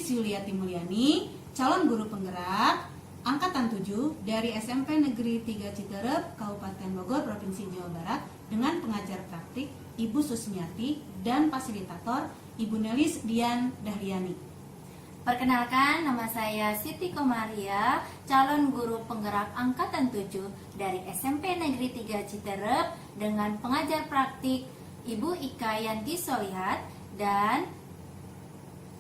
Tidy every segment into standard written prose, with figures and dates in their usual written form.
Elis Yuliati Mulyani, calon guru penggerak Angkatan 7 dari SMP Negeri 3 Citerep, Kabupaten Bogor, Provinsi Jawa Barat, dengan pengajar praktik Ibu Susmiati dan fasilitator Ibu Nelis Dian Dahliani. Perkenalkan, nama saya Siti Komaria, calon guru penggerak Angkatan 7 dari SMP Negeri 3 Citerep, dengan pengajar praktik Ibu Ika Yanti Solihat dan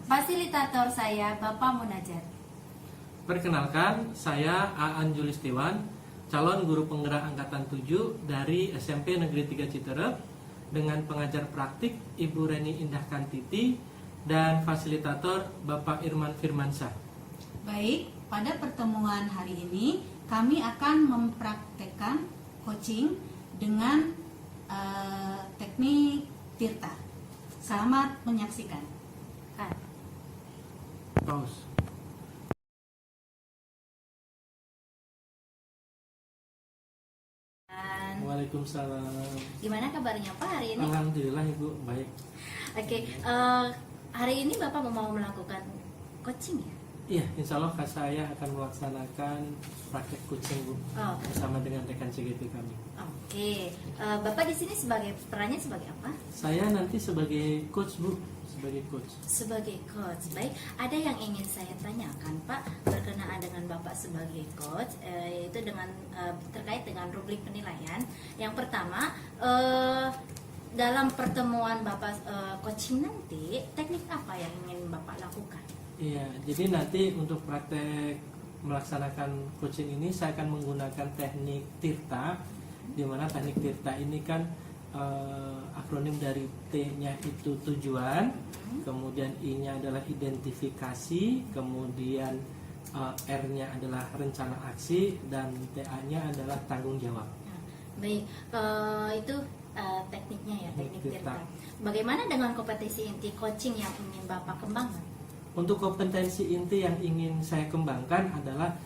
fasilitator saya Bapak Munajat. Perkenalkan, saya Aan Julistiwan, calon guru penggerak Angkatan 7 dari SMP Negeri 3 Citerep, dengan pengajar praktik Ibu Reni Indah Kantiti dan fasilitator Bapak Irman Firmansyah. Baik, pada pertemuan hari ini kami akan mempraktekkan coaching dengan teknik Tirta. Selamat menyaksikan. Pause. Waalaikumsalam. Gimana kabarnya Pak hari ini? Alhamdulillah Ibu, baik. Oke, hari ini Bapak mau melakukan coaching ya? Iya, insya Allah saya akan melaksanakan praktek coaching Bu, bersama dengan rekan CGP kami. Oke, Bapak di sini perannya sebagai apa? Saya nanti sebagai coach Bu, sebagai coach. Sebagai coach, baik. Ada yang ingin saya tanyakan Pak berkenaan dengan Bapak sebagai coach, yaitu dengan terkait dengan rubrik penilaian. Yang pertama, dalam pertemuan Bapak coaching nanti, teknik apa yang ingin Bapak lakukan? Iya, jadi nanti untuk praktek melaksanakan coaching ini saya akan menggunakan teknik Tirta, di mana teknik Tirta ini kan akronim dari T-nya itu tujuan, kemudian I-nya adalah identifikasi, kemudian R-nya adalah rencana aksi, dan TA-nya adalah tanggung jawab. Baik, itu tekniknya ya, teknik Tirta. Tirta. Bagaimana dengan kompetensi inti coaching yang ingin Bapak kembangkan? Untuk kompetensi inti yang ingin saya kembangkan adalah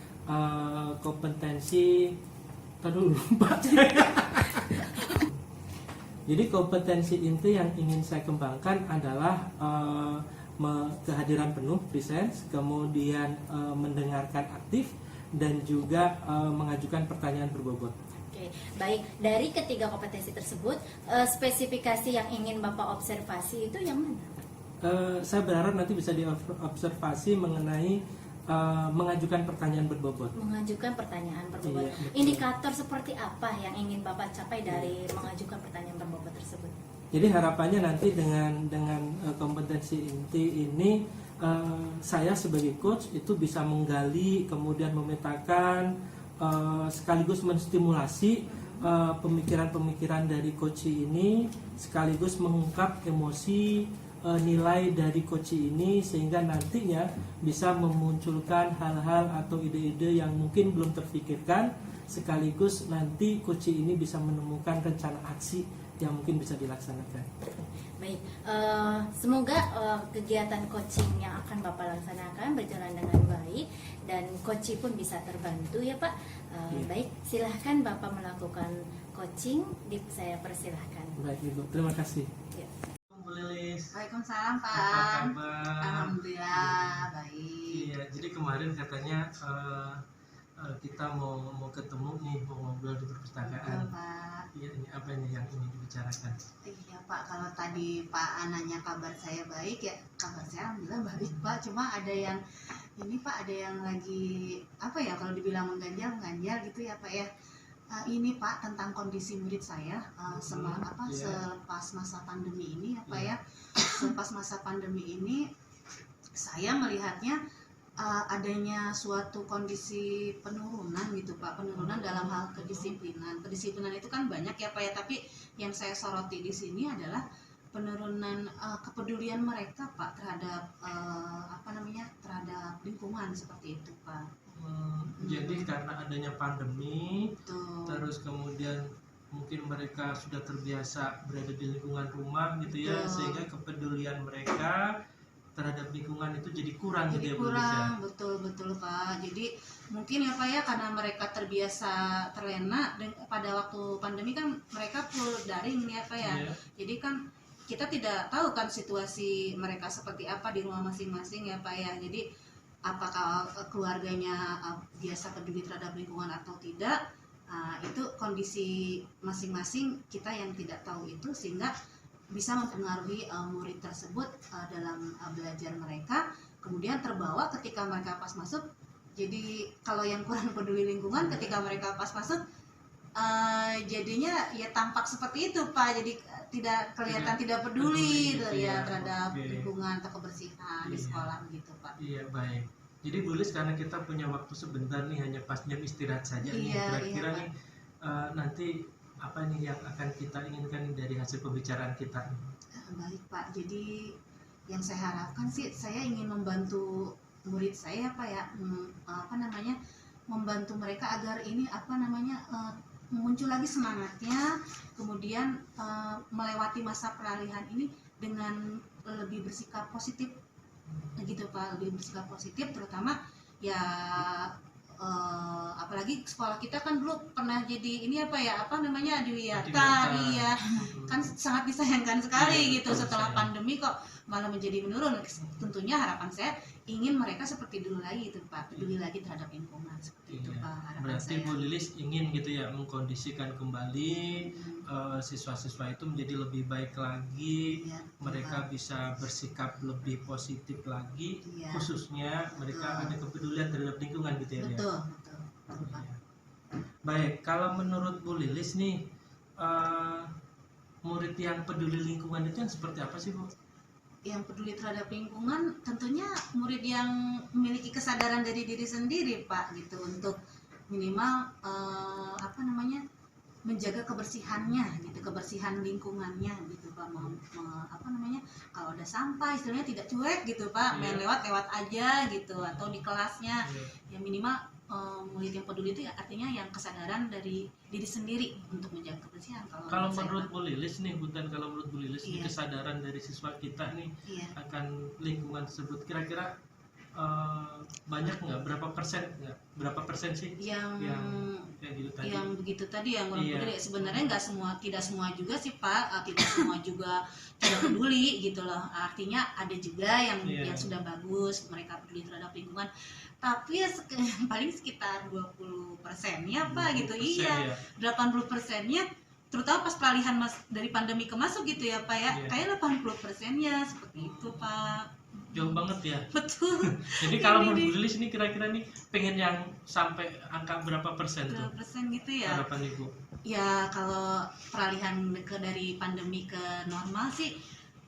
kompetensi Jadi kompetensi inti yang ingin saya kembangkan adalah kehadiran penuh, presence, kemudian mendengarkan aktif, dan juga mengajukan pertanyaan berbobot. Oke, baik. Dari ketiga kompetensi tersebut, spesifikasi yang ingin Bapak observasi itu yang mana? Saya berharap nanti bisa diobservasi mengenai mengajukan pertanyaan berbobot. Mengajukan pertanyaan berbobot. Iya, betul. Indikator seperti apa yang ingin Bapak capai dari mengajukan pertanyaan berbobot tersebut? Jadi harapannya nanti dengan kompetensi inti ini saya sebagai coach itu bisa menggali, kemudian memetakan, sekaligus menstimulasi pemikiran-pemikiran dari coach ini, sekaligus mengungkap emosi, nilai dari coach ini, sehingga nantinya bisa memunculkan hal-hal atau ide-ide yang mungkin belum terpikirkan, sekaligus nanti coach ini bisa menemukan rencana aksi yang mungkin bisa dilaksanakan. Baik, semoga kegiatan coaching yang akan Bapak laksanakan berjalan dengan baik dan coach pun bisa terbantu ya Pak. Iya. Baik, silahkan Bapak melakukan coaching, saya persilahkan. Baik Ibu, terima kasih. Ya. Bu Lilis. Waalaikumsalam Pak. Apa kabar? Alhamdulillah baik. Iya, jadi kemarin katanya kita mau ketemu nih, mau ngobrol di perpustakaan. Pak. Iya, ini apa nih yang ingin dibicarakan? Iya Pak, kalau tadi Pak nanya kabar saya baik ya, kabar saya alhamdulillah baik Pak. Cuma ada yang ini Pak, ada yang lagi apa ya, kalau dibilang mengganjal gitu ya Pak ya. Ini Pak tentang kondisi murid saya selepas masa pandemi ini ya Pak ya. Selepas masa pandemi ini saya melihatnya adanya suatu kondisi penurunan gitu Pak, penurunan dalam hal kedisiplinan. Kedisiplinan itu kan banyak ya Pak ya, tapi yang saya soroti di sini adalah penurunan kepedulian mereka Pak terhadap terhadap lingkungan seperti itu Pak. Jadi karena adanya pandemi, Betul. terus kemudian mungkin mereka sudah terbiasa berada di lingkungan rumah gitu ya, Betul. sehingga kepedulian mereka terhadap lingkungan itu jadi kurang Jadi gitu ya Bu kurang, Lilis ya? betul Pak. Jadi mungkin ya Pak ya, karena mereka terbiasa terlena pada waktu pandemi kan mereka full daring ya Pak ya. Iya. Jadi kan kita tidak tahu kan situasi mereka seperti apa di rumah masing-masing ya Pak ya. Jadi apakah keluarganya biasa peduli terhadap lingkungan atau tidak, itu kondisi masing-masing kita yang tidak tahu itu, sehingga bisa mempengaruhi murid tersebut dalam belajar mereka, kemudian terbawa ketika mereka pas masuk. Jadi kalau yang kurang peduli lingkungan ketika mereka pas masuk, jadinya ya tampak seperti itu Pak, jadi tidak kelihatan tidak peduli gitu ya terhadap lingkungan atau kebersihan di sekolah begitu Pak. Iya, baik. Jadi Bu Lilis, karena kita punya waktu sebentar nih, hanya pas jam istirahat saja nih, kira-kira nih nanti apa nih yang akan kita inginkan dari hasil pembicaraan kita? Baik Pak, jadi yang saya harapkan sih, saya ingin membantu murid saya Pak ya, membantu mereka agar ini muncul lagi semangatnya, kemudian melewati masa peralihan ini dengan lebih bersikap positif gitu Pak, lebih bersikap positif, terutama ya apalagi sekolah kita kan dulu pernah jadi ini adiwiyata, iya kan sangat disayangkan sekali gitu. Setelah pandemi kok malah menjadi menurun. Tentunya harapan saya ingin mereka seperti dulu lagi itu Pak, peduli lagi terhadap lingkungan seperti itu Pak, harapan berarti saya. Bu Lilis ingin gitu ya mengkondisikan kembali siswa-siswa itu menjadi lebih baik lagi, mereka bisa bersikap lebih positif lagi, khususnya mereka ada kepedulian terhadap lingkungan gitu ya. Betul. Baik, kalau menurut Bu Lilis nih, murid yang peduli lingkungan itu yang seperti apa sih Bu? Yang peduli terhadap lingkungan tentunya murid yang memiliki kesadaran dari diri sendiri Pak gitu, untuk minimal menjaga kebersihannya gitu, kebersihan lingkungannya gitu Pak. Kalau ada sampah istilahnya tidak cuek gitu Pak, main lewat aja gitu, atau di kelasnya ya minimal murid yang peduli itu ya artinya yang kesadaran dari diri sendiri untuk menjaga kebersihan. Kalau menurut Bu Lilis nih, kalau menurut Bu Lilis nih, kesadaran dari siswa kita nih akan lingkungan tersebut kira-kira banyak nggak? Berapa persen sih yang gitu tadi? Yang begitu tadi yang kurang peduli. Sebenarnya tidak semua juga sih Pak, tidak semua juga tidak peduli gitu loh. Artinya ada juga yang sudah bagus, mereka peduli terhadap lingkungan, tapi paling sekitar 20%-nya Pak gitu. 80%-nya terutama pas peralihan dari pandemi ke masuk gitu ya Pak ya, kayak 80%-nya seperti itu Pak. Jauh banget ya. Betul. Jadi kalau menurut Bu Lilis ini kira-kira nih pengen yang sampai angka berapa persen tuh? Berapa persen gitu ya? Harapan Ibu? Ya kalau peralihan dari pandemi ke normal sih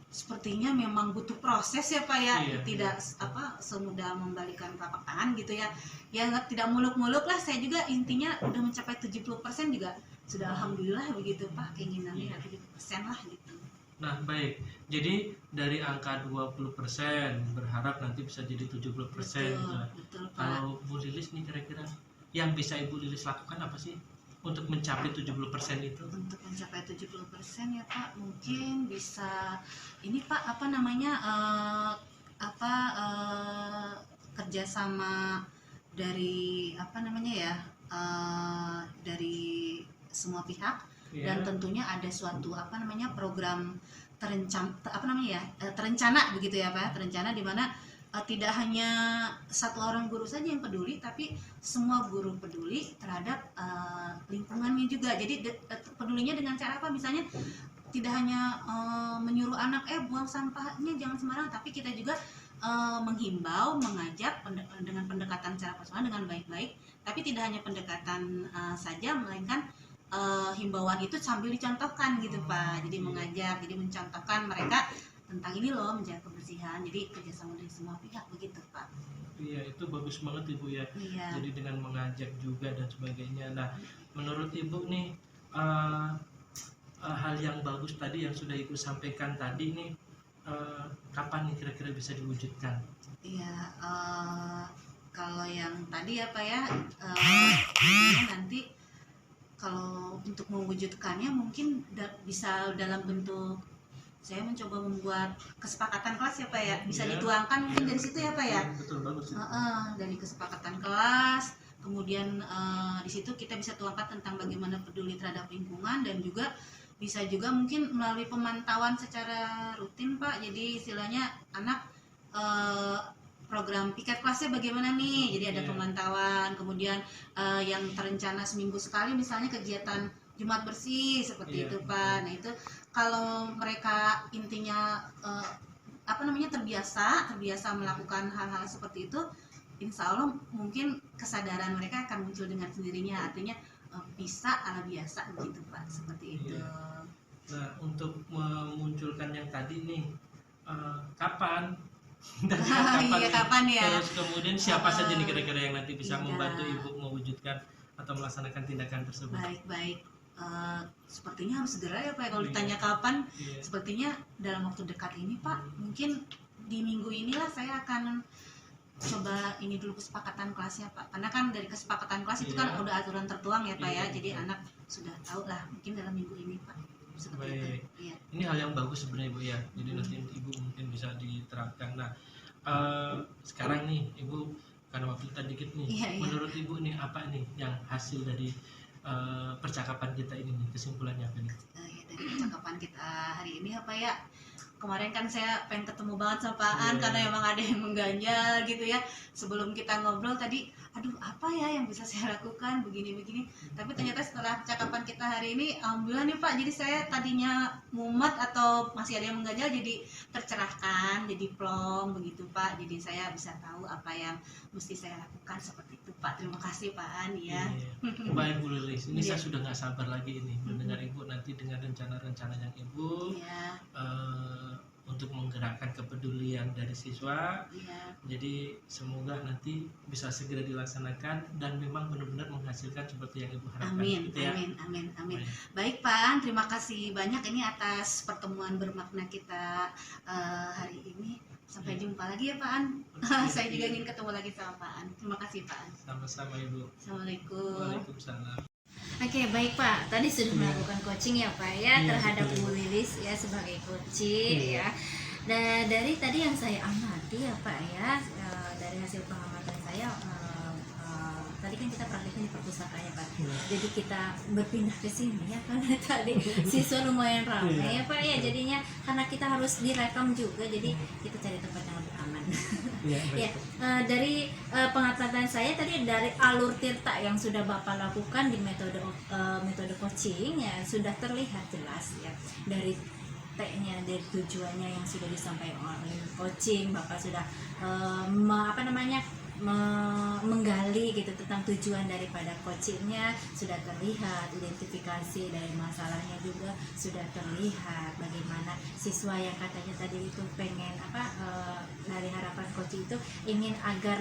sepertinya memang butuh proses ya Pak ya. Tidak semudah membalikan telapak tangan gitu ya. Ya tidak muluk-muluk lah. Saya juga intinya udah mencapai 70% juga sudah alhamdulillah begitu Pak, keinginannya 70% lah gitu. Nah baik, jadi dari angka 20% berharap nanti bisa jadi 70%. Betul, Pak. Kalau Bu Lilis nih kira-kira yang bisa Ibu Lilis lakukan apa sih untuk mencapai 70% itu? Untuk mencapai 70% ya Pak, mungkin bisa ini Pak kerjasama dari dari semua pihak. Dan tentunya ada suatu program terencana begitu ya Pak, terencana di mana tidak hanya satu orang guru saja yang peduli, tapi semua guru peduli terhadap lingkungannya juga. Jadi pedulinya dengan cara apa? Misalnya tidak hanya menyuruh anak buang sampahnya jangan sembarangan, tapi kita juga menghimbau, mengajak dengan pendekatan secara personal dengan baik-baik, tapi tidak hanya pendekatan saja, melainkan himbauan itu sambil dicontohkan gitu Pak. Jadi mengajak, jadi mencontohkan mereka tentang ini loh, menjaga kebersihan. Jadi kerjasama dari semua pihak begitu Pak. Iya, itu bagus banget Ibu ya. Jadi dengan mengajak juga dan sebagainya. Nah, menurut Ibu nih hal yang bagus tadi yang sudah Ibu sampaikan tadi nih, kapan nih kira-kira bisa diwujudkan? Iya, kalau yang tadi ya Pak ya, nanti kalau untuk mewujudkannya mungkin bisa dalam bentuk saya mencoba membuat kesepakatan kelas ya Pak ya, bisa dituangkan mungkin dari situ ya Pak ya. Betul, bagus. Dari kesepakatan kelas, kemudian di situ kita bisa tuangkan tentang bagaimana peduli terhadap lingkungan, dan juga bisa juga mungkin melalui pemantauan secara rutin Pak. Jadi istilahnya anak program piket kelasnya bagaimana nih, jadi ada pemantauan, kemudian yang terencana seminggu sekali misalnya kegiatan Jumat bersih seperti itu Pak. Nah itu kalau mereka intinya terbiasa melakukan hal-hal seperti itu, insya Allah mungkin kesadaran mereka akan muncul dengan sendirinya, artinya bisa ala biasa begitu Pak, seperti itu. Nah, untuk memunculkan yang tadi nih, kapan? Dan kapan ya? Terus kemudian siapa saja nih kira-kira yang nanti bisa membantu Ibu mewujudkan atau melaksanakan tindakan tersebut? Baik. Sepertinya harus segera ya Pak. Kalau ditanya kapan, sepertinya dalam waktu dekat ini Pak. Mungkin di minggu inilah saya akan coba ini dulu kesepakatan kelasnya Pak, karena kan dari kesepakatan kelas itu kan udah aturan tertuang ya Pak ya, jadi anak sudah tahu lah mungkin dalam minggu ini Pak. Baik. Ini hal yang bagus sebenarnya Bu ya, jadi nanti Ibu mungkin bisa diterapkan. Nah sekarang nih Ibu, karena waktu kita dikit nih, menurut Ibu nih apa nih yang hasil dari percakapan kita ini nih, kesimpulannya apa nih? Dari percakapan kita hari ini apa ya, kemarin kan saya pengen ketemu banget sama Pak An karena memang ada yang mengganjal gitu ya. Sebelum kita ngobrol tadi, aduh apa ya yang bisa saya lakukan begini. Tapi ternyata setelah percakapan kita hari ini, alhamdulillah nih Pak, jadi saya tadinya mumet atau masih ada yang mengganjal jadi tercerahkan, jadi plong begitu Pak. Jadi saya bisa tahu apa yang mesti saya lakukan seperti itu Pak. Terima kasih Pak An ya. Baik Bu Lilis, ini saya sudah nggak sabar lagi ini mendengar Ibu nanti dengan rencana-rencana yang Ibu untuk menggerakkan kepedulian dari siswa. Jadi semoga nanti bisa segera dilaksanakan dan memang benar-benar menghasilkan seperti yang Ibu harapkan. Amin. Baik Pak An, terima kasih banyak ini atas pertemuan bermakna kita hari ini. Sampai jumpa lagi ya Pak An. Saya juga ingin ketemu lagi sama Pak An. Terima kasih Pak An. Sama-sama Ibu. Assalamualaikum. Waalaikumsalam. Oke, baik Pak. Tadi sudah melakukan coaching ya Pak ya, terhadap Bu Lilis ya sebagai coaching ya. Dan dari tadi yang saya amati ya Pak ya, dari hasil pengamatan saya, tadi kan kita prakteknya di perpustakaan ya Pak. Jadi kita berpindah ke sini ya karena tadi siswa lumayan ramai ya Pak ya. Jadinya karena kita harus direkam juga, jadi kita cari tempat yang lebih aman. Dari pengamatan saya tadi dari alur tirta yang sudah Bapak lakukan di metode coaching ya sudah terlihat jelas ya, dari T-nya, dari tujuannya yang sudah disampaikan oleh coaching. Bapak sudah menggali gitu tentang tujuan daripada coachingnya sudah terlihat, identifikasi dari masalahnya juga sudah terlihat, bagaimana siswa yang katanya tadi itu pengen dari harapan coaching itu ingin agar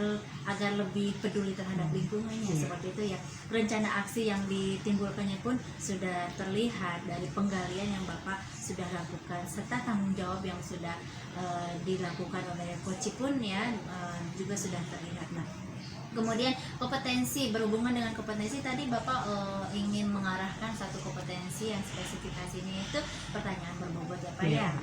lebih peduli terhadap lingkungannya seperti itu ya. Rencana aksi yang ditimbulkannya pun sudah terlihat dari penggalian yang Bapak sudah lakukan serta tanggung jawab yang sudah dilakukan oleh coaching pun ya juga sudah terlihat. Nah, kemudian kompetensi, berhubungan dengan kompetensi tadi Bapak ingin mengarahkan satu kompetensi yang spesifikasinya itu pertanyaan berbobot ya Pak ya.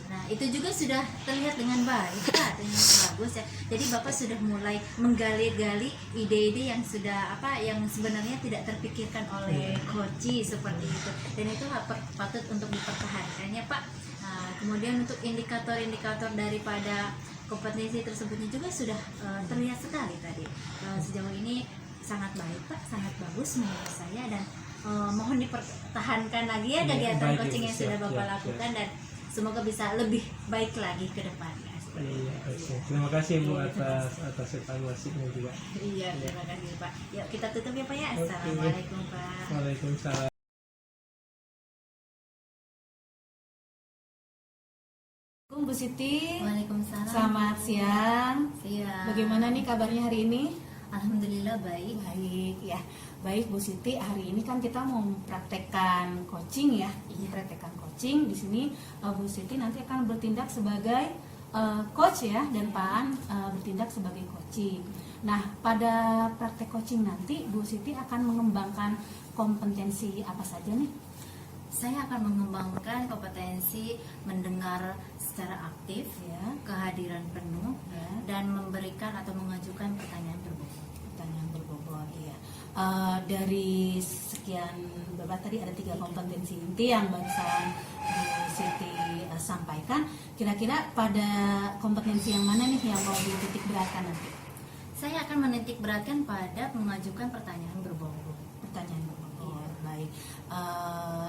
Nah itu juga sudah terlihat dengan baik Pak, dengan bagus ya. Jadi Bapak sudah mulai menggali-gali ide-ide yang sudah yang sebenarnya tidak terpikirkan oleh coaching seperti itu, dan itu patut untuk dipertahankan ya Pak. Kemudian untuk indikator-indikator daripada kompetensi tersebutnya juga sudah terlihat sekali tadi. Sejauh ini sangat baik Pak, sangat bagus menurut saya, dan mohon dipertahankan lagi ya kegiatan coaching yang sudah Bapak lakukan, dan semoga bisa lebih baik lagi ke depannya. Terima kasih Bu atas evaluasinya juga. Terima kasih Pak. Yuk kita tutup ya Pak ya. Assalamualaikum Pak. Waalaikumsalam. Bu Siti. Waalaikumsalam. Selamat siang. Bagaimana nih kabarnya hari ini? Alhamdulillah baik. Baik ya. Baik Bu Siti, hari ini kan kita mau mempraktekkan coaching ya. Praktekkan coaching di sini Bu Siti nanti akan bertindak sebagai coach ya, dan Pak An bertindak sebagai coaching. Nah, pada praktek coaching nanti Bu Siti akan mengembangkan kompetensi apa saja nih? Saya akan mengembangkan kompetensi mendengar secara aktif, ya, kehadiran penuh, ya, dan memberikan atau mengajukan pertanyaan berbobot. Pertanyaan berbobot, ya. Dari sekian berapa tadi, ada 3 kompetensi inti yang barusan Bu Siti sampaikan. Kira-kira pada kompetensi yang mana nih yang mau dititik beratkan nanti? Saya akan menitik beratkan pada mengajukan pertanyaan berbobot. Pertanyaan berbobot, baik.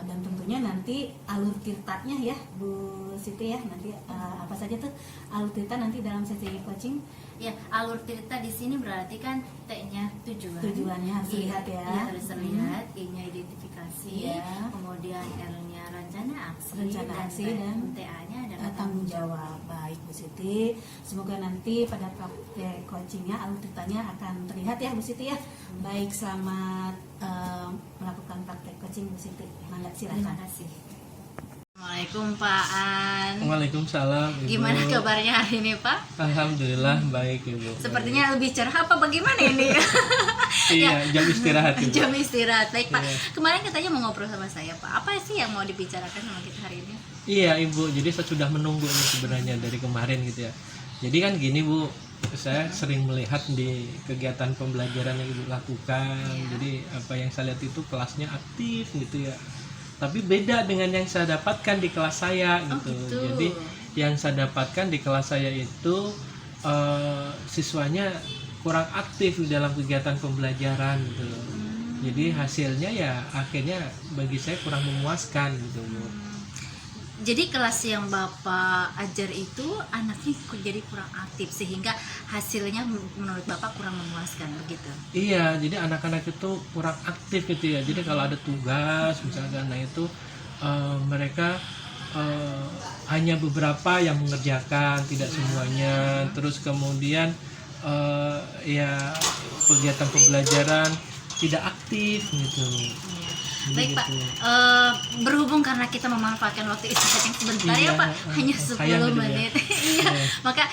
Dan tentunya nanti alur tirtanya ya Bu Siti ya, nanti apa saja tuh alur tirta nanti dalam sesi coaching? Ya, alur tirta di sini berarti kan T-nya tujuan. Tujuannya harus I- lihat ya. Iya, harus terlihat. I-nya identifikasi. Iya. Kemudian R-nya rencana aksi. Rencana aksi dan T-nya adalah tanggung jawab. Baik Bu Siti, semoga nanti pada praktek coachingnya alur tirtanya akan terlihat ya Bu Siti ya. Baik, selamat melakukan praktek coaching Bu Siti. Mangga Terima silakan. kasih. Assalamualaikum Pak An. Waalaikumsalam, Ibu. Gimana kabarnya hari ini Pak? Alhamdulillah baik, Ibu. Sepertinya lebih cerah apa bagaimana ini? Iya, jam istirahat, Ibu. Jam istirahat. Baik Pak. Iya. Kemarin katanya mau ngobrol sama saya Pak. Apa sih yang mau dibicarakan sama kita hari ini? Iya, Ibu. Jadi saya sudah menunggu ini sebenarnya dari kemarin gitu ya. Jadi kan gini, Bu, saya sering melihat di kegiatan pembelajaran yang Ibu lakukan. Iya. Jadi apa yang saya lihat itu kelasnya aktif gitu ya. Tapi beda dengan yang saya dapatkan di kelas saya Oh, gitu. gitu. Jadi yang saya dapatkan di kelas saya itu siswanya kurang aktif di dalam kegiatan pembelajaran gitu loh. Jadi hasilnya ya akhirnya bagi saya kurang memuaskan gitu, Bu. Jadi kelas yang Bapak ajar itu anaknya jadi kurang aktif sehingga hasilnya menurut Bapak kurang memuaskan begitu. Iya, jadi anak-anak itu kurang aktif gitu ya. Jadi kalau ada tugas misalkan, nah itu mereka hanya beberapa yang mengerjakan, tidak semuanya. Terus kemudian ya kegiatan pembelajaran tidak aktif gitu. Jadi Baik Pak, gitu. berhubung karena kita memanfaatkan waktu istirahat yang sebentar ya Iya, Pak, hanya sayang 10 gitu ya. menit. Iya. Iya. Maka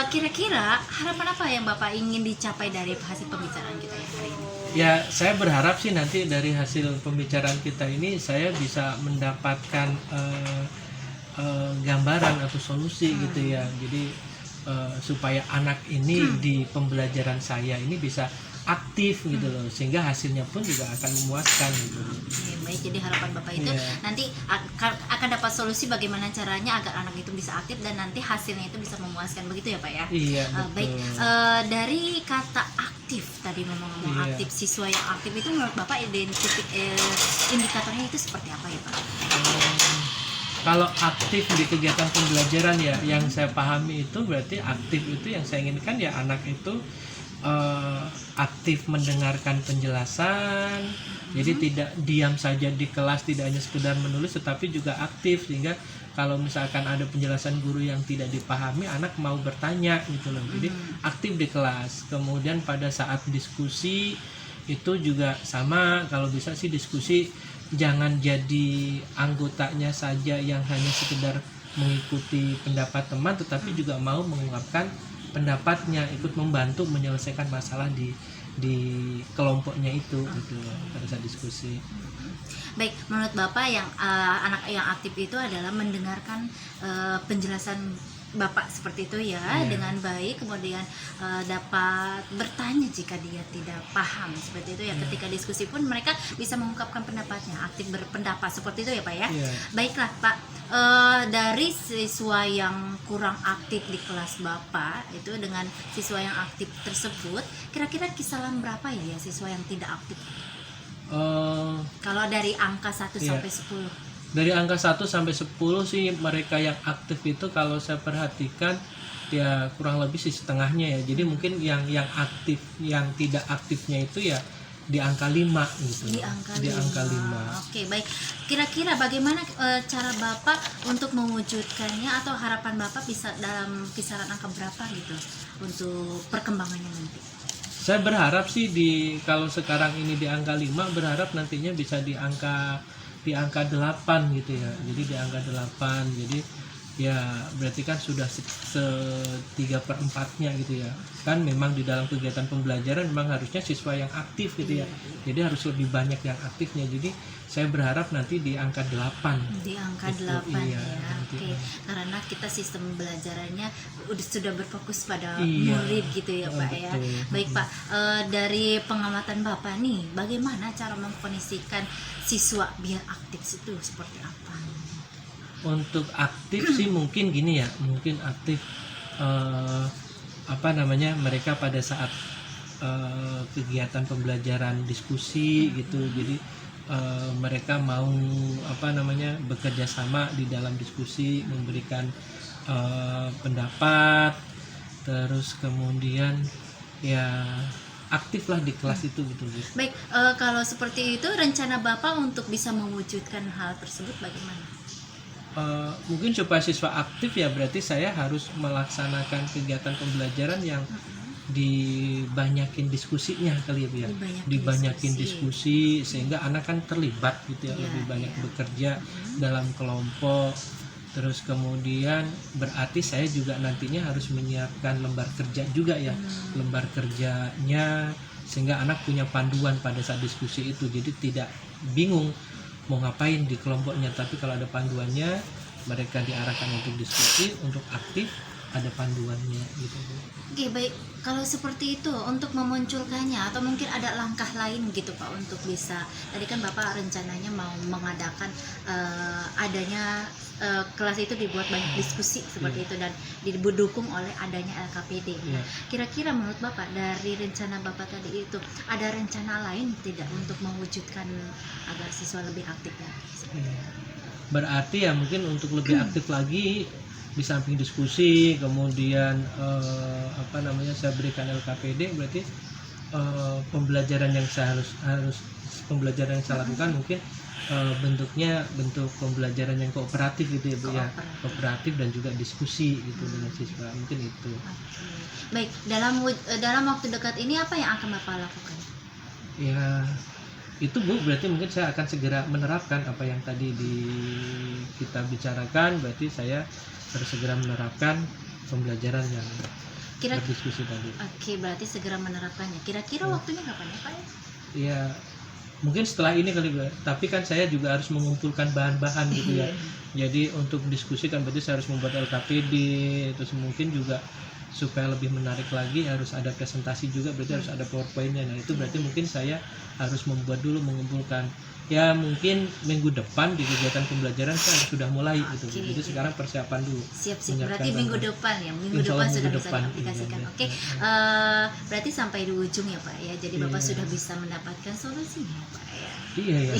kira-kira harapan apa yang Bapak ingin dicapai dari hasil pembicaraan kita yang hari ini? Ya, saya berharap sih nanti dari hasil pembicaraan kita ini saya bisa mendapatkan gambaran atau solusi gitu ya. Jadi supaya anak ini di pembelajaran saya ini bisa aktif gitu loh, sehingga hasilnya pun juga akan memuaskan gitu. Oke, baik, jadi harapan Bapak itu Iya. nanti akan dapat solusi bagaimana caranya agar anak itu bisa aktif dan nanti hasilnya itu bisa memuaskan, begitu ya Pak ya? Iya, Baik, betul. dari kata aktif tadi ngomong-ngomong Iya. aktif, siswa yang aktif itu menurut Bapak indikatornya itu seperti apa ya Pak? Kalau aktif di kegiatan pembelajaran ya, yang saya pahami itu berarti aktif itu yang saya inginkan ya anak itu aktif mendengarkan penjelasan, jadi tidak diam saja di kelas, tidak hanya sekedar menulis tetapi juga aktif, sehingga kalau misalkan ada penjelasan guru yang tidak dipahami anak mau bertanya gitu loh. Jadi aktif di kelas. Kemudian pada saat diskusi itu juga sama, kalau bisa sih diskusi jangan jadi anggotanya saja yang hanya sekedar mengikuti pendapat teman, tetapi juga mau mengungkapkan pendapatnya, ikut membantu menyelesaikan masalah di kelompoknya itu gitu pada saat diskusi. Baik, menurut Bapak yang anak yang aktif itu adalah mendengarkan penjelasan Bapak seperti itu ya, Iya. dengan baik, kemudian dapat bertanya jika dia tidak paham seperti itu ya. Iya. Ketika diskusi pun mereka bisa mengungkapkan pendapatnya, aktif berpendapat seperti itu ya Pak ya. Iya. Baiklah Pak, dari siswa yang kurang aktif di kelas Bapak itu dengan siswa yang aktif tersebut, kira-kira kisaran berapa ya siswa yang tidak aktif? Kalau dari angka 1 Iya. sampai 10. Dari angka 1 sampai 10 sih mereka yang aktif itu kalau saya perhatikan ya kurang lebih sih setengahnya ya. Jadi mungkin yang aktif, yang tidak aktifnya itu ya di angka 5 gitu. Di angka 5. Oke, baik. Kira-kira bagaimana cara Bapak untuk mewujudkannya atau harapan Bapak bisa dalam kisaran angka berapa gitu untuk perkembangannya nanti? Saya berharap sih kalau sekarang ini di angka 5, berharap nantinya bisa di angka 8 gitu ya. Jadi di angka 8. Jadi ya berarti kan sudah se3/4-nya gitu ya. Kan memang di dalam kegiatan pembelajaran memang harusnya siswa yang aktif gitu ya. Jadi harus lebih banyak yang aktifnya. Jadi saya berharap nanti di angka 8. Di angka Itu, 8 iya, ya. nanti. Oke. Karena kita sistem belajarannya sudah berfokus pada Iya. murid gitu ya Pak ya. Betul. Baik Pak, dari pengamatan Bapak nih, bagaimana cara mengkondisikan siswa biar aktif itu seperti apa? Untuk aktif sih mungkin gini ya, mungkin aktif mereka pada saat kegiatan pembelajaran diskusi gitu. Jadi mereka mau bekerja sama di dalam diskusi, memberikan pendapat, terus kemudian ya aktiflah di kelas itu gitu. Baik, kalau seperti itu rencana Bapak untuk bisa mewujudkan hal tersebut bagaimana? Mungkin supaya siswa aktif ya berarti saya harus melaksanakan kegiatan pembelajaran yang dibanyakin diskusinya kali ya Bu ya. Dibanyakin diskusi sehingga anak kan terlibat gitu ya, lebih banyak bekerja dalam kelompok. Terus kemudian berarti saya juga nantinya harus menyiapkan lembar kerja juga ya, lembar kerjanya sehingga anak punya panduan pada saat diskusi itu, jadi tidak bingung mau ngapain di kelompoknya, tapi kalau ada panduannya mereka diarahkan untuk diskusi, untuk aktif, ada panduannya gitu. Oke, baik. Kalau seperti itu untuk memunculkannya atau mungkin ada langkah lain gitu Pak untuk bisa, tadi kan Bapak rencananya mau mengadakan adanya kelas itu dibuat banyak diskusi seperti itu dan didukung oleh adanya LKPD. Nah, kira-kira menurut Bapak dari rencana Bapak tadi itu ada rencana lain tidak untuk mewujudkan agar siswa lebih aktif lagi? Berarti ya mungkin untuk lebih aktif lagi di samping diskusi, kemudian saya berikan LKPD, berarti pembelajaran yang saya pembelajaran yang saya lakukan mungkin bentuknya bentuk pembelajaran yang kooperatif gitu ya Bu ya, kooperatif dan juga diskusi gitu dengan siswa, mungkin itu. Baik, dalam waktu dekat ini apa yang akan Bapak lakukan? Ya itu Bu, berarti mungkin saya akan segera menerapkan apa yang tadi kita bicarakan, berarti saya harus segera menerapkan pembelajaran yang berdiskusi tadi. Oke, berarti segera menerapkannya. Kira-kira waktunya kapan ya Pak ya? Ya mungkin setelah ini kali Bu, tapi kan saya juga harus mengumpulkan bahan-bahan gitu ya. Jadi untuk diskusi kan berarti saya harus membuat LKPD, terus mungkin juga supaya lebih menarik lagi harus ada presentasi juga, berarti harus ada PowerPoint-nya. Nah itu berarti mungkin saya harus membuat dulu, mengumpulkan. Ya mungkin minggu depan di kegiatan pembelajaran saya sudah mulai gitu. Jadi sekarang persiapan dulu. Siap. Berarti minggu depan ya, minggu depan sudah bisa diaplikasikan. Oke. Berarti sampai di ujung ya Pak ya. Jadi Bapak sudah bisa mendapatkan solusinya Pak ya. Iya.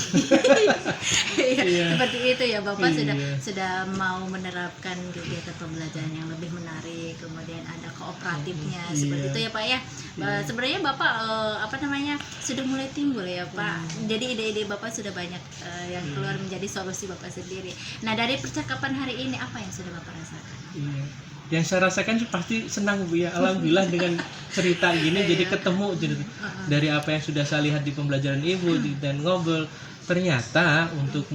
Seperti itu ya, Bapak sudah mau menerapkan kegiatan pembelajaran yang lebih menarik, kemudian ada kooperatifnya seperti itu ya Pak ya. Sebenarnya Bapak sudah mulai timbul ya Pak. Jadi ide-ide Bapak sudah banyak yang keluar menjadi solusi Bapak sendiri. Nah, dari percakapan hari ini apa yang sudah Bapak rasakan? Yang saya rasakan pasti senang Bu ya, alhamdulillah dengan cerita gini jadi ketemu dari apa yang sudah saya lihat di pembelajaran Ibu dan ngobrol, ternyata untuk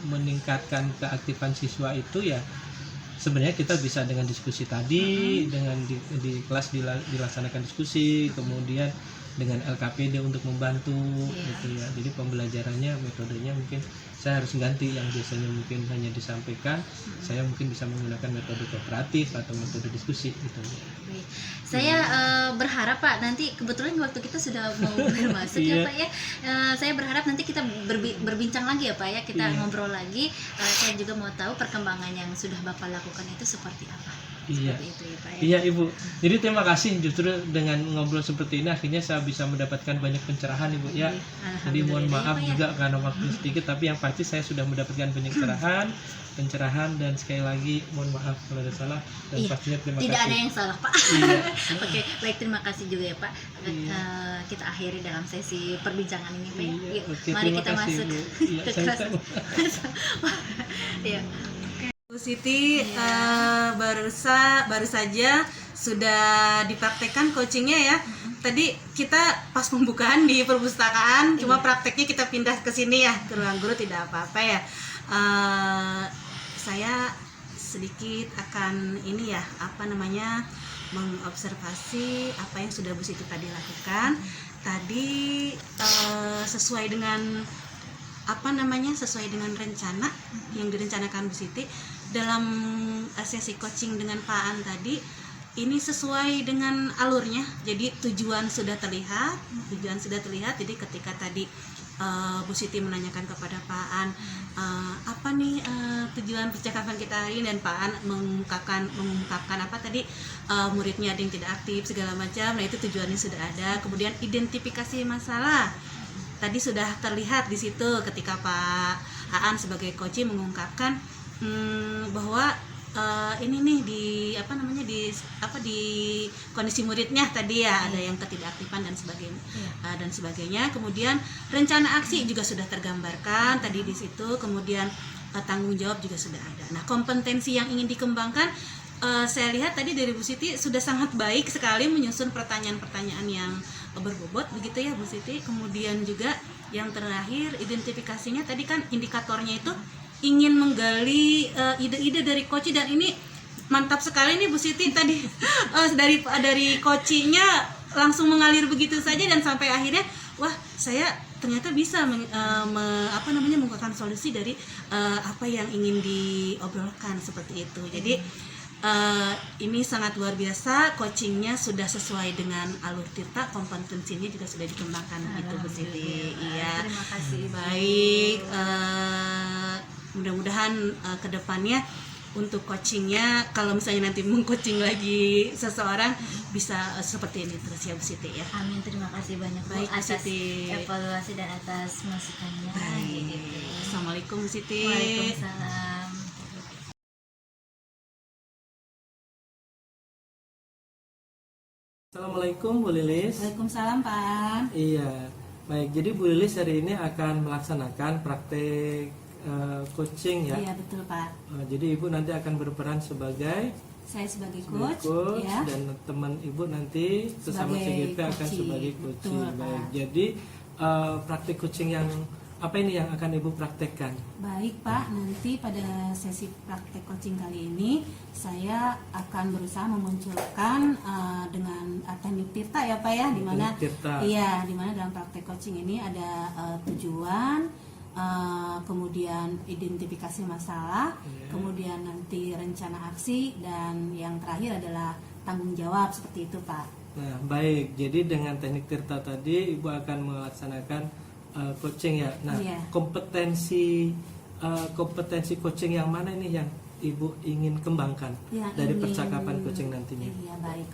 meningkatkan keaktifan siswa itu ya sebenarnya kita bisa dengan diskusi tadi, dengan di kelas dilaksanakan diskusi, kemudian dengan LKPD untuk membantu gitu ya. Jadi pembelajarannya, metodenya mungkin saya harus ganti, yang biasanya mungkin hanya disampaikan, saya mungkin bisa menggunakan metode kooperatif atau metode diskusi gitu. Saya berharap Pak, nanti kebetulan waktu kita sudah mau bermasuk ya Pak ya. Saya berharap nanti kita berbincang lagi ya Pak ya, kita ngobrol lagi. Saya juga mau tahu perkembangan yang sudah Bapak lakukan itu seperti apa. Seperti itu ya Pak ya. Iya Ibu. Jadi terima kasih, justru dengan ngobrol seperti ini akhirnya saya bisa mendapatkan banyak pencerahan Ibu ya. Jadi mohon maaf juga karena waktu sedikit, tapi yang pasti saya sudah mendapatkan banyak pencerahan dan sekali lagi mohon maaf kalau ada salah dan pastinya terima kasih. Tidak ada yang salah Pak. Oke, baik, terima kasih juga ya Pak. Kita akhiri dalam sesi perbincangan ini Pak ya. Yuk, mari kita masuk ke kelas. Bu Siti baru saja sudah dipraktekkan coachingnya ya. Tadi kita pas pembukaan di perpustakaan, cuma prakteknya kita pindah ke sini ya, ke ruang guru, tidak apa-apa ya. saya sedikit akan ini ya, apa namanya, mengobservasi apa yang sudah Bu Siti tadi lakukan. Tadi sesuai dengan apa namanya, sesuai dengan rencana yang direncanakan Bu Siti dalam sesi coaching dengan Pak Aan tadi, ini sesuai dengan alurnya. Jadi tujuan sudah terlihat. Jadi ketika tadi Bu Siti menanyakan kepada Pak Aan apa nih tujuan percakapan kita hari ini, dan Pak Aan mengungkapkan apa tadi, muridnya ada yang tidak aktif segala macam. Nah, itu tujuannya sudah ada. Kemudian identifikasi masalah tadi sudah terlihat di situ ketika Pak Aan sebagai coach mengungkapkan bahwa ini nih di kondisi muridnya tadi ya, ada yang ketidakaktifan dan sebagainya. Kemudian rencana aksi juga sudah tergambarkan tadi di situ. Kemudian tanggung jawab juga sudah ada. Nah, kompetensi yang ingin dikembangkan, saya lihat tadi dari Bu Siti sudah sangat baik sekali menyusun pertanyaan-pertanyaan yang berbobot begitu ya Bu Siti. Kemudian juga yang terakhir, identifikasinya tadi kan indikatornya itu ingin menggali ide-ide dari coach, dan ini mantap sekali nih Bu Siti tadi. dari coachnya langsung mengalir begitu saja, dan sampai akhirnya wah, saya ternyata bisa mengungkapkan solusi dari apa yang ingin diobrolkan seperti itu. Jadi ini sangat luar biasa, coachingnya sudah sesuai dengan alur Tirta, kompetensinya juga sudah dikembangkan gitu Bu Siti. Iya. Terima kasih. Baik, mudah-mudahan kedepannya untuk coachingnya, kalau misalnya nanti mengcoaching lagi seseorang, bisa seperti ini terus ya Bu Siti ya. Amin, terima kasih banyak Bu Baik, Bu atas Siti. evaluasi dan atas masukannya. Baik. Gitu. Assalamualaikum Bu Siti. Waalaikumsalam. Assalamualaikum Bu Lilis. Waalaikumsalam Pak Aan. Iya, baik. Jadi Bu Lilis hari ini akan melaksanakan praktek coaching ya. Iya betul Pak. Jadi Ibu nanti akan berperan sebagai Saya sebagai coach, coach, ya. dan teman Ibu nanti sesama Sebagai CGP akan coaching. sebagai coaching. Betul, Baik. Pak. Jadi praktek coaching yang apa ini yang akan Ibu praktekkan? Baik Pak, nanti pada sesi praktek coaching kali ini saya akan berusaha memunculkan dengan teknik Tirta ya Pak ya, di mana Teknik Tirta. iya, di mana dalam praktek coaching ini ada tujuan, kemudian identifikasi masalah, Iya. kemudian nanti rencana aksi, dan yang terakhir adalah tanggung jawab, seperti itu Pak. Nah, baik. Jadi dengan teknik Tirta tadi Ibu akan melaksanakan coaching ya. Nah, Iya. kompetensi coaching yang mana ini yang Ibu ingin kembangkan Yang dari ingin- percakapan coaching nantinya? Iya baik,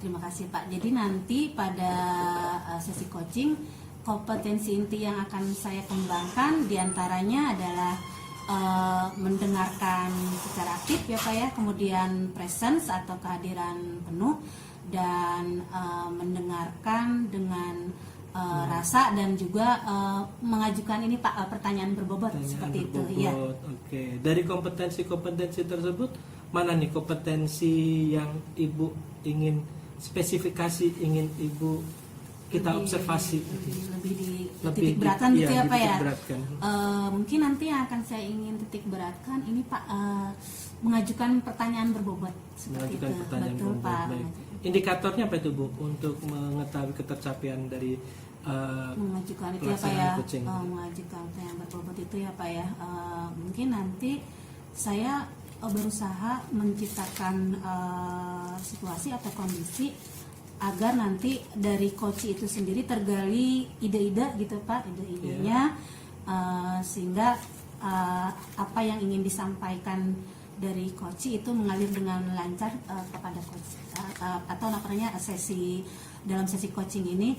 terima kasih Pak. Jadi nanti pada sesi coaching, kompetensi inti yang akan saya kembangkan diantaranya adalah mendengarkan secara aktif ya Pak ya, kemudian presence atau kehadiran penuh, dan mendengarkan dengan rasa, dan juga mengajukan ini Pak pertanyaan berbobot Pertanyaan seperti berbobot. itu ya. Oke. Dari kompetensi tersebut, mana nih kompetensi yang Ibu ingin spesifikasi, ingin Ibu kita observasi? Lebih di Lebih titik beratkan gitu ya Pak ya. dititik beratkan. Mungkin nanti yang akan saya ingin titik beratkan ini Pak, mengajukan pertanyaan berbobot seperti Mengajukan itu. pertanyaan Betul berbobot. Pak. Baik. Indikatornya apa itu Bu untuk mengetahui ketercapaian dari Mengajukan itu ya Pak ya. pelaksanaan coaching? Mengajukan pertanyaan berbobot itu ya Pak ya. Mungkin nanti saya berusaha menciptakan situasi atau kondisi agar nanti dari coach itu sendiri tergali ide-ide gitu Pak, ide-idenya, sehingga apa yang ingin disampaikan dari coach itu mengalir dengan lancar kepada coach, atau namanya dalam sesi coaching ini,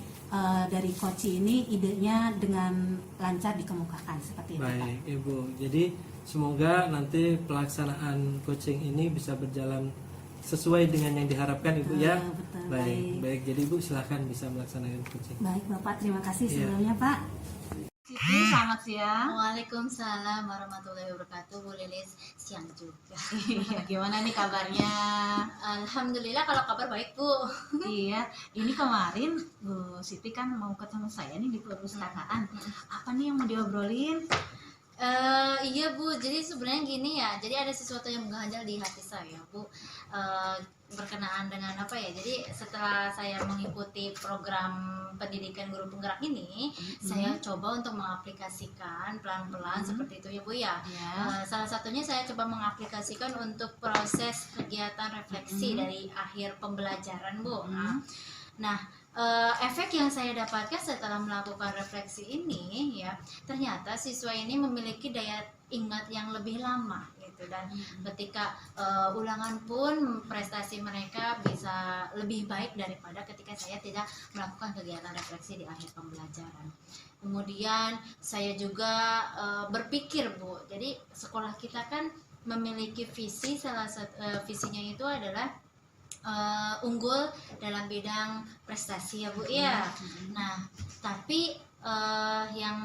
dari coach ini idenya dengan lancar dikemukakan seperti itu Pak. Baik Ibu, jadi semoga nanti pelaksanaan coaching ini bisa berjalan sesuai dengan yang diharapkan Ibu ya. Betul, Baik. Jadi Ibu silahkan bisa melaksanakan coaching. Baik Bapak, terima kasih Iya. sebelumnya Pak. Siti, selamat siang. Waalaikumsalam warahmatullahi wabarakatuh. Bu Lilis, siang juga. Gimana nih kabarnya? Alhamdulillah, kalau kabar baik Bu. Iya, ini kemarin Bu Siti kan mau ketemu saya nih di perpustakaan. Apa nih yang mau diobrolin? Iya Bu, jadi sebenarnya gini ya, jadi ada sesuatu yang mengganjal di hati saya Bu, berkenaan dengan apa ya, jadi setelah saya mengikuti program pendidikan guru penggerak ini, saya coba untuk mengaplikasikan pelan-pelan seperti itu ya Bu ya. Ya. Salah satunya saya coba mengaplikasikan untuk proses kegiatan refleksi dari akhir pembelajaran Bu. Nah, efek yang saya dapatkan setelah melakukan refleksi ini ya, ternyata siswa ini memiliki daya ingat yang lebih lama gitu, dan ketika ulangan pun prestasi mereka bisa lebih baik daripada ketika saya tidak melakukan kegiatan refleksi di akhir pembelajaran. Kemudian saya juga berpikir Bu, jadi sekolah kita kan memiliki visi, salah satu visinya itu adalah unggul dalam bidang prestasi ya Bu ya. Nah, tapi yang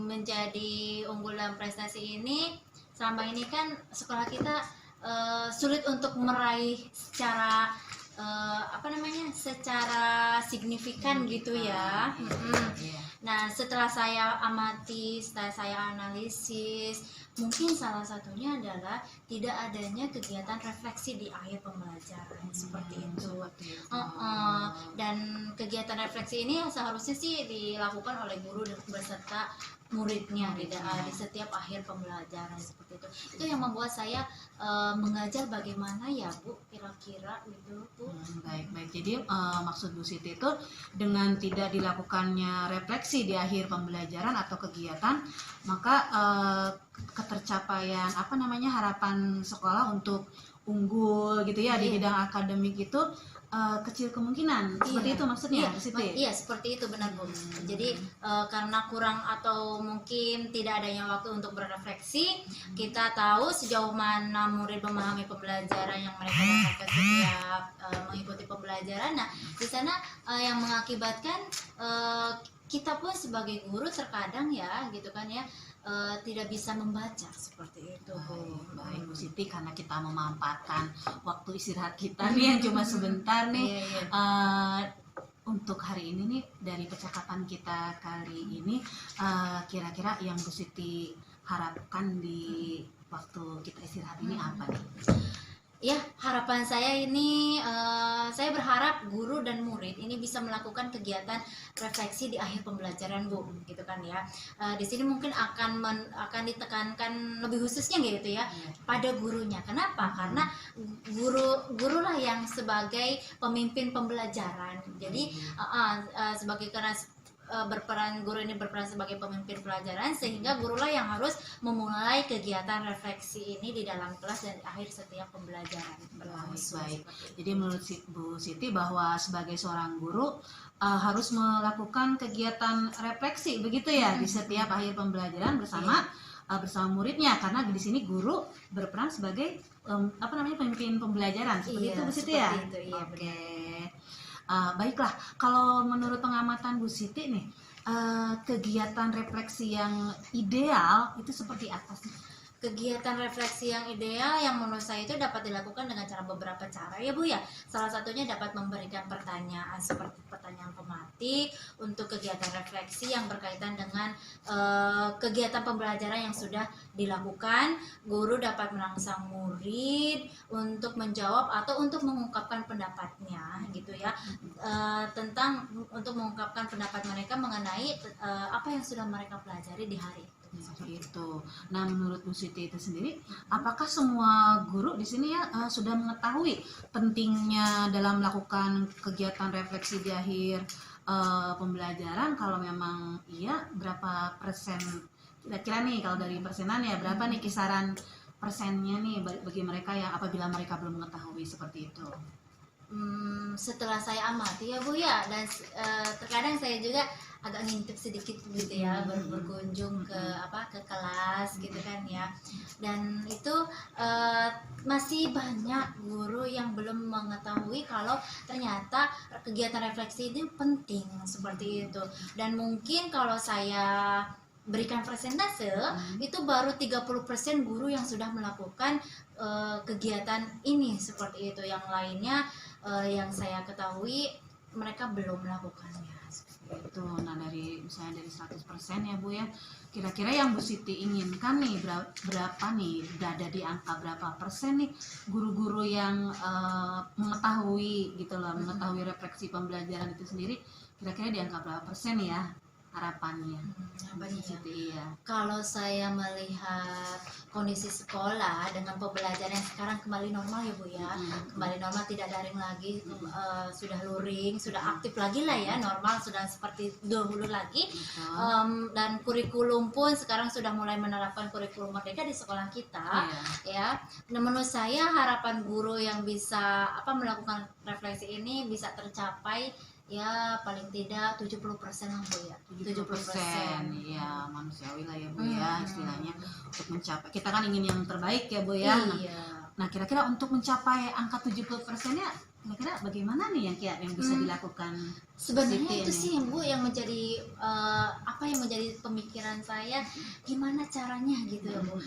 menjadi unggulan dalam prestasi ini selama ini kan sekolah kita sulit untuk meraih secara secara signifikan gitu ya. Nah, setelah saya amati, setelah saya analisis, mungkin salah satunya adalah tidak adanya kegiatan refleksi di akhir pembelajaran seperti itu. Dan kegiatan refleksi ini yang seharusnya sih dilakukan oleh guru beserta muridnya di setiap akhir pembelajaran seperti itu. Itu yang membuat saya mengajar bagaimana ya Bu, kira-kira gitu Bu. Baik. Jadi maksud Bu Siti itu dengan tidak dilakukannya refleksi di akhir pembelajaran atau kegiatan, maka ketercapaian harapan sekolah untuk unggul gitu ya di bidang akademik itu kecil kemungkinan. Seperti itu maksudnya Bu Siti? Iya, seperti itu benar Bu. Jadi karena kurang atau mungkin tidak adanya waktu untuk berefleksi, kita tahu sejauh mana murid memahami pembelajaran yang mereka dapatkan setiap mengikuti pembelajaran. Nah, di sana yang mengakibatkan kita pun sebagai guru terkadang ya gitu kan ya, tidak bisa membaca seperti itu Bu. Baik Bu Siti, karena kita memanfaatkan waktu istirahat kita nih yang cuma sebentar nih. Untuk hari ini nih, dari percakapan kita kali ini, kira-kira yang Bu Siti harapkan di waktu kita istirahat ini apa nih? Ya, harapan saya ini, saya berharap guru dan murid ini bisa melakukan kegiatan refleksi di akhir pembelajaran Bu, gitu kan ya. Di sini mungkin akan ditekankan lebih khususnya gitu ya pada gurunya. Kenapa? Karena gurulah yang sebagai pemimpin pembelajaran. Jadi guru ini berperan sebagai pemimpin pelajaran, sehingga gurulah yang harus memulai kegiatan refleksi ini di dalam kelas dan akhir setiap pembelajaran berlangsung. Baik. Jadi menurut Bu Siti bahwa sebagai seorang guru harus melakukan kegiatan refleksi begitu ya di setiap akhir pembelajaran bersama muridnya, karena di sini guru berperan sebagai pemimpin pembelajaran seperti itu Bu Siti ya. Oke. Baiklah, kalau menurut pengamatan Bu Siti nih, kegiatan refleksi yang ideal itu seperti apa sih? Kegiatan refleksi yang ideal yang menurut saya itu dapat dilakukan dengan beberapa cara ya Bu ya. Salah satunya dapat memberikan pertanyaan seperti pertanyaan pematik untuk kegiatan refleksi yang berkaitan dengan kegiatan pembelajaran yang sudah dilakukan. Guru dapat merangsang murid untuk menjawab atau untuk mengungkapkan pendapatnya gitu ya, untuk mengungkapkan pendapat mereka mengenai apa yang sudah mereka pelajari di hari itu. Seperti itu. Nah, menurut Bu Siti itu sendiri, apakah semua guru di sini ya sudah mengetahui pentingnya dalam melakukan kegiatan refleksi di akhir pembelajaran? Kalau memang iya, berapa persen kira-kira nih, kalau dari persenan ya berapa nih kisaran persennya nih bagi mereka yang apabila mereka belum mengetahui seperti itu? Setelah saya amati ya Bu ya, dan terkadang saya juga agak ngintip sedikit gitu ya, berkunjung ke kelas gitu kan ya, dan itu masih banyak guru yang belum mengetahui kalau ternyata kegiatan refleksi ini penting seperti itu. Dan mungkin kalau saya berikan persentase, itu baru 30% guru yang sudah melakukan kegiatan ini seperti itu. Yang lainnya yang saya ketahui mereka belum melakukannya. Itu. Nah, dari misalnya dari 100% ya Bu ya, kira-kira yang Bu Siti inginkan nih berapa nih, udah ada di angka berapa persen nih guru-guru yang mengetahui gitu loh, mengetahui refleksi pembelajaran itu sendiri, kira-kira di angka berapa persen ya harapannya Bu Siti ya. Kalau saya melihat kondisi sekolah dengan pembelajaran yang sekarang kembali normal ya Bu ya, kembali normal, tidak daring lagi, sudah luring, sudah aktif lagi lah ya, normal, sudah seperti dahulu lagi. Dan kurikulum pun sekarang sudah mulai menerapkan kurikulum merdeka di sekolah kita ya. Nah, menurut saya harapan guru yang bisa melakukan refleksi ini bisa tercapai ya paling tidak 70% lah Bu ya. 70% ya, manusiawi lah ya Bu ya, istilahnya untuk mencapai, kita kan ingin yang terbaik ya Bu ya. Iya. Nah, kira-kira untuk mencapai angka 70%-nya kira-kira bagaimana nih yang bisa dilakukan? Sebenarnya itu sih yang Bu yang menjadi yang menjadi pemikiran saya, gimana caranya gitu ya Bu,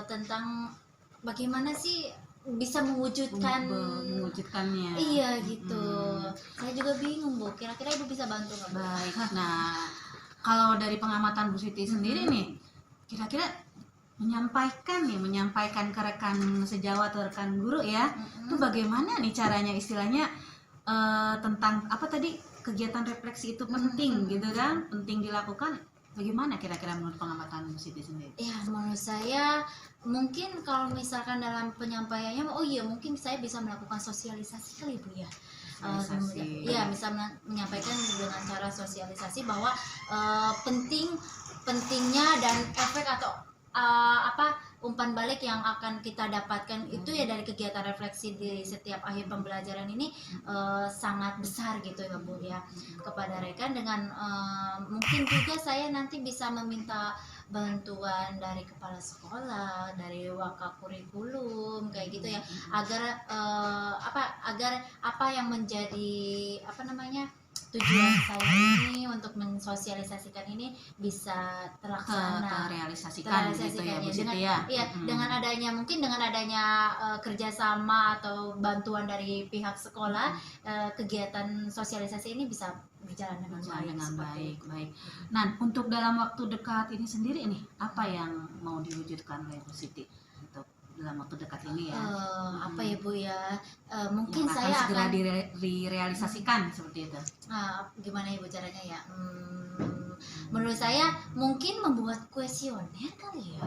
tentang bagaimana sih bisa mewujudkannya. Iya gitu. Saya juga bingung Bu, kira-kira Ibu bisa bantu nggak Bu? Baik. Nah, kalau dari pengamatan Bu Siti sendiri nih, kira-kira menyampaikan ke rekan sejawat atau rekan guru ya, itu bagaimana nih caranya, istilahnya tentang apa tadi, kegiatan refleksi itu penting gitu kan, penting dilakukan. Bagaimana kira-kira menurut pengamatan Bu Siti sendiri? Ya, menurut saya mungkin kalau misalkan dalam penyampaiannya, mungkin saya bisa melakukan sosialisasi kali Bu ya. Ya, bisa menyampaikan dengan cara sosialisasi bahwa pentingnya dan efek atau umpan balik yang akan kita dapatkan itu ya dari kegiatan refleksi di setiap akhir pembelajaran ini sangat besar gitu ya Bu ya, kepada rekan. Dengan mungkin juga saya nanti bisa meminta bantuan dari kepala sekolah, dari wakakurikulum kayak gitu ya, agar apa yang menjadi tujuan saya ini untuk mensosialisasikan ini bisa terrealisasikan gitu ya Bu Siti ya. Dengan adanya kerjasama atau bantuan dari pihak sekolah, kegiatan sosialisasi ini bisa berjalan dengan baik. Nah, untuk dalam waktu dekat ini sendiri nih, apa yang mau diwujudkan oleh Bu Siti untuk dalam waktu dekat ini ya? Ya Bu ya, mungkin yang saya segera akan direalisasikan seperti itu. Gimana Ibu caranya ya? Menurut saya mungkin membuat kuesioner kali ya,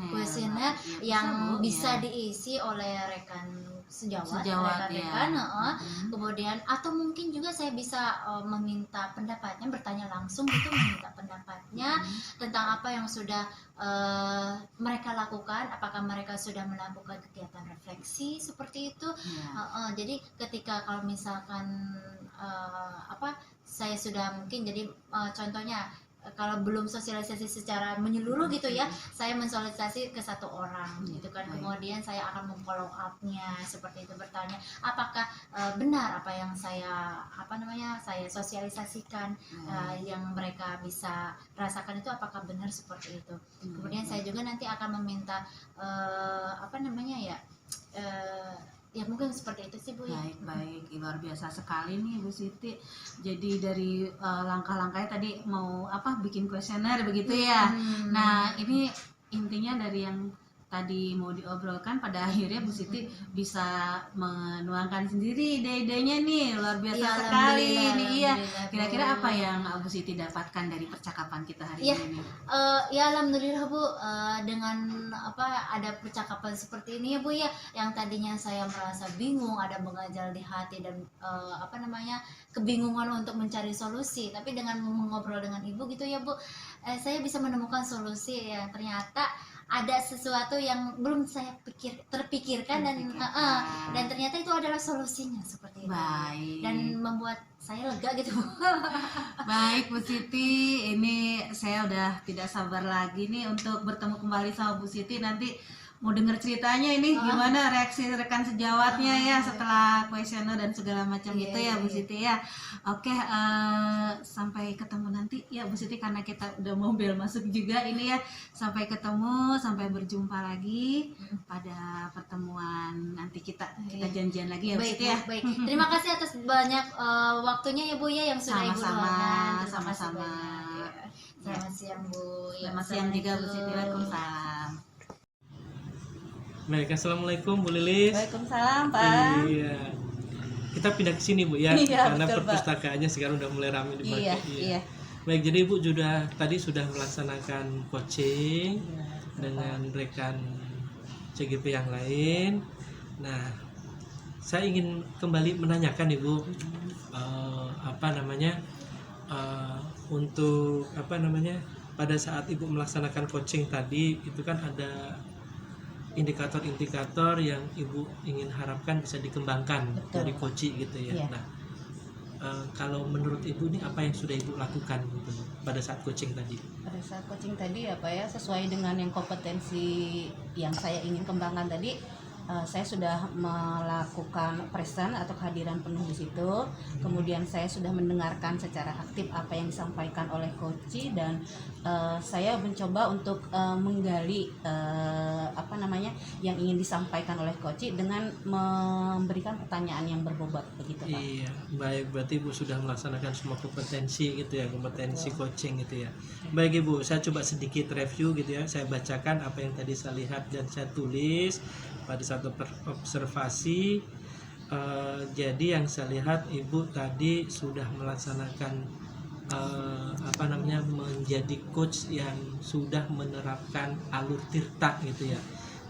kuesioner yang bisa diisi oleh rekan sejawat rekan-rekan, kemudian atau mungkin juga saya bisa meminta pendapatnya, bertanya langsung gitu, meminta pendapatnya tentang apa yang sudah mereka lakukan, apakah mereka sudah melakukan kegiatan refleksi seperti itu. Jadi ketika kalau misalkan saya sudah mungkin jadi contohnya, kalau belum sosialisasi secara menyeluruh gitu ya, saya mensosialisasi ke satu orang gitu kan. Kemudian saya akan memfollow up-nya seperti itu, bertanya apakah benar apa yang saya saya sosialisasikan, yang mereka bisa rasakan itu apakah benar seperti itu. Kemudian saya juga nanti akan meminta ya mungkin seperti itu sih Bu ya. Baik, luar biasa sekali nih Bu Siti. Jadi dari langkah-langkahnya tadi mau bikin kuesioner begitu ya. Nah, ini intinya dari yang tadi mau diobrolkan, pada akhirnya Bu Siti bisa menuangkan sendiri ide-idenya nih, luar biasa sekali nih. Iya, kira-kira apa yang Bu Siti dapatkan dari percakapan kita hari ini? Ya alhamdulillah Bu, dengan ada percakapan seperti ini ya Bu ya, yang tadinya saya merasa bingung, ada mengganjal di hati dan kebingungan untuk mencari solusi, tapi dengan mengobrol dengan Ibu gitu ya Bu, saya bisa menemukan solusi yang ternyata ada sesuatu yang belum saya terpikirkan dan ternyata itu adalah solusinya seperti itu. Dan membuat saya lega gitu. Baik Bu Siti, ini saya udah tidak sabar lagi nih untuk bertemu kembali sama Bu Siti nanti mau dengar ceritanya ini gimana reaksi rekan sejawatnya ya setelah kuesioner dan segala macam itu ya Bu Siti ya. Oke, sampai ketemu nanti ya Bu Siti, karena kita udah mau bel masuk juga ini ya. Sampai ketemu, sampai berjumpa lagi pada pertemuan nanti kita janjian lagi ya Bu Baik, Siti ya. baik. Terima kasih atas banyak waktunya ya Bu ya yang sudah Ibu Sama-sama, luangkan. Terima kasih sama-sama. banyak. Selamat siang Bu. Ya, Selamat siang juga Bu Siti. Assalamualaikum. Waalaikumsalam. Baik, assalamualaikum Bu Lilis. Waalaikumsalam Pak. Iya. Kita pindah ke sini Bu ya, Iya, karena betul, Pak. perpustakaannya sekarang udah mulai ramai dipakai. Iya. Baik, jadi Ibu tadi sudah melaksanakan coaching dengan rekan CGP yang lain. Nah, saya ingin kembali menanyakan Ibu, untuk pada saat Ibu melaksanakan coaching tadi itu kan ada indikator-indikator yang Ibu ingin harapkan bisa dikembangkan dari coaching gitu ya. Iya. Nah, kalau menurut Ibu ini apa yang sudah Ibu lakukan gitu pada saat coaching tadi? Pada saat coaching tadi sesuai dengan yang kompetensi yang saya ingin kembangkan tadi, saya sudah melakukan present atau kehadiran penuh di situ. Kemudian saya sudah mendengarkan secara aktif apa yang disampaikan oleh coach, dan saya mencoba untuk menggali yang ingin disampaikan oleh coach dengan memberikan pertanyaan yang berbobot begitu Pak. Iya, baik, berarti Ibu sudah melaksanakan semua kompetensi gitu ya, kompetensi coaching gitu ya. Baik Ibu, saya coba sedikit review gitu ya. Saya bacakan apa yang tadi saya lihat dan saya tulis pada satu observasi. Jadi yang saya lihat Ibu tadi sudah melaksanakan menjadi coach yang sudah menerapkan alur tirta gitu ya.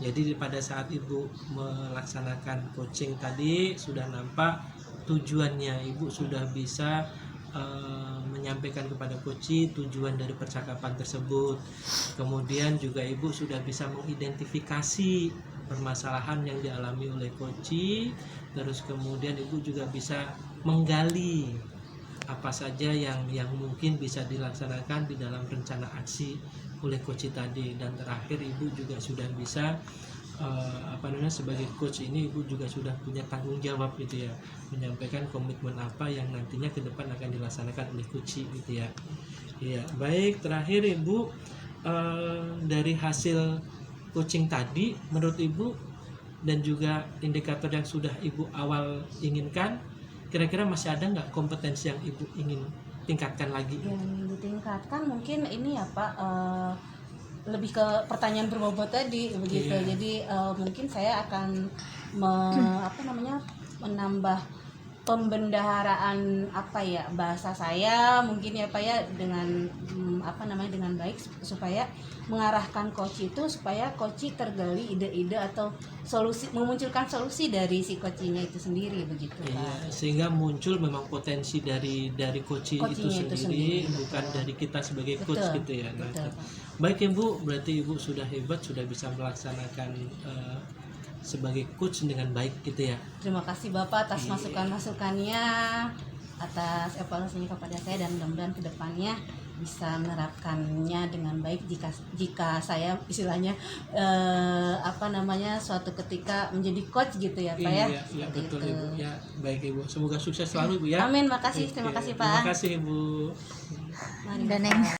Jadi pada saat Ibu melaksanakan coaching tadi sudah nampak tujuannya, Ibu sudah bisa menyampaikan kepada coach tujuan dari percakapan tersebut. Kemudian juga Ibu sudah bisa mengidentifikasi permasalahan yang dialami oleh coach. Terus kemudian Ibu juga bisa menggali apa saja yang mungkin bisa dilaksanakan di dalam rencana aksi oleh coach tadi. Dan terakhir Ibu juga sudah bisa sebagai coach ini Ibu juga sudah punya tanggung jawab gitu ya, menyampaikan komitmen apa yang nantinya ke depan akan dilaksanakan oleh coach gitu ya. Iya, baik, terakhir Ibu, dari hasil coaching tadi menurut Ibu dan juga indikator yang sudah Ibu awal inginkan, kira-kira masih ada nggak kompetensi yang Ibu ingin tingkatkan lagi? Yang ditingkatkan mungkin ini ya Pak, lebih ke pertanyaan berbobot tadi begitu. Iya. Jadi mungkin saya akan menambah pembendaharaan bahasa saya mungkin ya Pak ya, dengan dengan baik, supaya mengarahkan coach itu supaya coach tergali ide-ide atau solusi, memunculkan solusi dari si coachnya itu sendiri begitu Pak. Iya, sehingga muncul memang potensi dari coach itu sendiri, bukan dari kita sebagai coach gitu ya. Nah, betul. baik Ibu, berarti Ibu sudah hebat, sudah bisa melaksanakan sebagai coach dengan baik gitu ya. Terima kasih Bapak atas masukan-masukannya, atas evaluasinya kepada saya, dan mudah-mudahan kedepannya bisa menerapkannya dengan baik jika saya istilahnya suatu ketika menjadi coach gitu ya Pak ya. Iya, betul Ibu. Ya, baik Ibu. Semoga sukses selalu Ibu ya. Amin, makasih. Terima kasih Pak. Terima kasih Ibu. Mari, Dan Bapak.